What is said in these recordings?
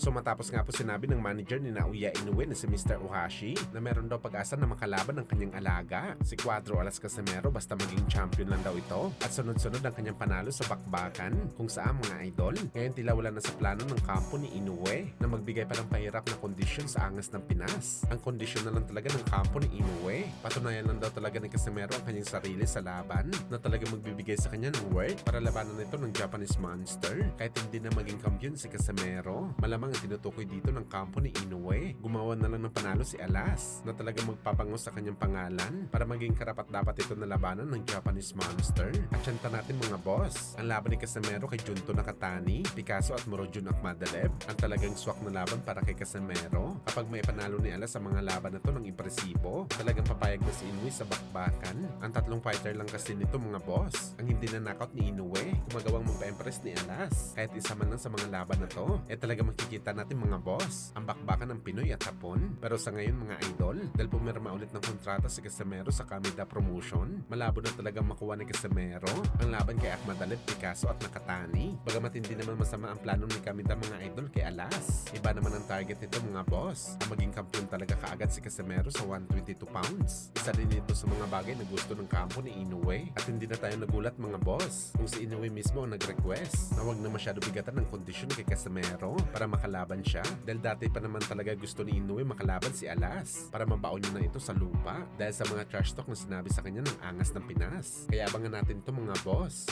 So matapos nga po sinabi ng manager ni Naoya Inoue na si Mr. Ohashi na meron daw pag-asa na makalaban ng kanyang alaga, si Cuadro Alas Casimero, basta maging champion lang daw ito at sunod-sunod ang kanyang panalo sa bakbakan. Kung saan mga idol, ngayon tila wala na sa plano ng kampo ni Inoue na magbigay pa ng pahirap na kondisyon sa angas ng Pinas. Ang kondisyon na lang talaga ng kampo ni Inoue, patunayan lang daw talaga ni Casimero ang kanyang sarili sa laban na talaga magbibigay sa kanya ng worth para labanan nito ng Japanese Monster. Kahit hindi na maging kampiyon si Casimero, malamang ang tinutukoy dito ng kampo ni Inoue, gumawa na lang ng panalo si Alas na talagang magpapangos sa kanyang pangalan para maging karapat-dapat ito na labanan ng Japanese Monster. At syanta natin mga boss, ang laban ni Casimero kay Junto Nakatani, Picasso at Morojun Akhmadaliev ang talagang swak na laban para kay Casimero. Kapag may panalo ni Alas sa mga laban na to ng impresibo, talagang papayag na si Inoue sa bakbakan. Ang tatlong fighter lang kasi nito mga boss, ang hindi na knockout ni Inoue, kumagawang magpa-impress ni Alas. Kahit isa man lang sa mga laban na to, talaga makikita natin mga boss, ang bakbakan ng Pinoy at Hapon. Pero sa ngayon mga idol, dahil pumirma ulit ng kontrata si Casimero sa Kamida Promotion, malabo na talagang makuha ni Casimero ang laban kay Akhmadaliev, Picasso at Nakatani. Bagamat hindi naman masama ang plano ni Kamida mga idol kay Alas, iba naman ang target nito mga boss, ang maging kampiyon talaga kaagad si Casimero sa 122 pounds. Isa din ito sa mga bagay na gusto ng kampo ni Inoue at hindi na tayo nagulat mga boss kung si Inoue mismo ang nag-request na wag na masyado bigatan ng kondisyon kay Casimero para makalaban siya, dahil dati pa naman talaga gusto ni Inoue makalaban si Alas para mabaon niya na ito sa lupa dahil sa mga trash talk na sinabi sa kanya ng angas ng Pinas. Kaya abangan natin ito mga boss.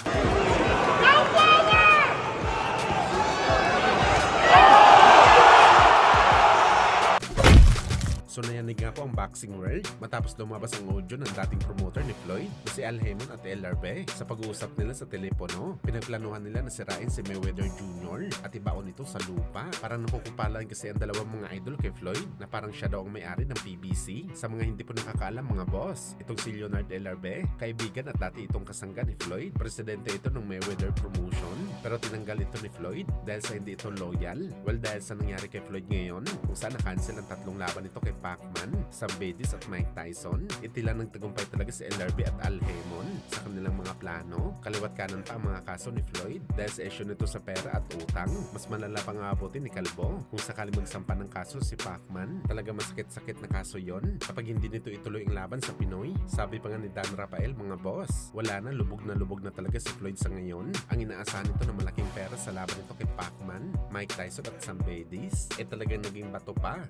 So nayanig nga po ang boxing world matapos lumabas ang audio ng dating promoter ni Floyd na si Al Haymon at El Arbe. Sa pag-uusap nila sa telepono, pinagplanuhan nila na sirain si Mayweather Jr. at ibaon ito sa lupa. Parang nakukupalan kasi ang dalawang mga idol kay Floyd na parang siya daw ang may-ari ng PBC. Sa mga hindi po nakakaalam mga boss, itong si Leonard El Arbe, kaibigan at dati itong kasangga ni Floyd. Presidente ito ng Mayweather Promotion, pero tinanggal ito ni Floyd dahil sa hindi ito loyal. Well, dahil sa nangyari kay Floyd ngayon, kung saan na-cancel ang tatlong laban nito kay Pacman, Sam Bedis at Mike Tyson, itila nagtagumpay talaga si El Arbe at Al Haymon sa kanilang mga plano. Kaliwat kanan pa ang mga kaso ni Floyd dahil sa issue nito sa pera at utang. Mas malala pang aabutin ni Calvo kung sakali magsampa ng kaso si Pacman. Talaga masakit-sakit na kaso yon kapag hindi nito ituloy ang laban sa Pinoy. Sabi pa nga ni Dan Rafael mga boss, wala na lubog na talaga si Floyd sa ngayon. Ang inaasahan nito na malaking pera sa laban nito kay Pacman, Mike Tyson at Sam Bedis, talagang naging bato pa.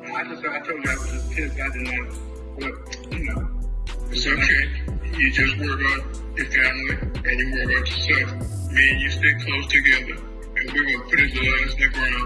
I told you I was just pissed. I didn't but it's okay. You just work on your family and you work on yourself. Me and you stay close together, and we're gonna put it to the last nigga on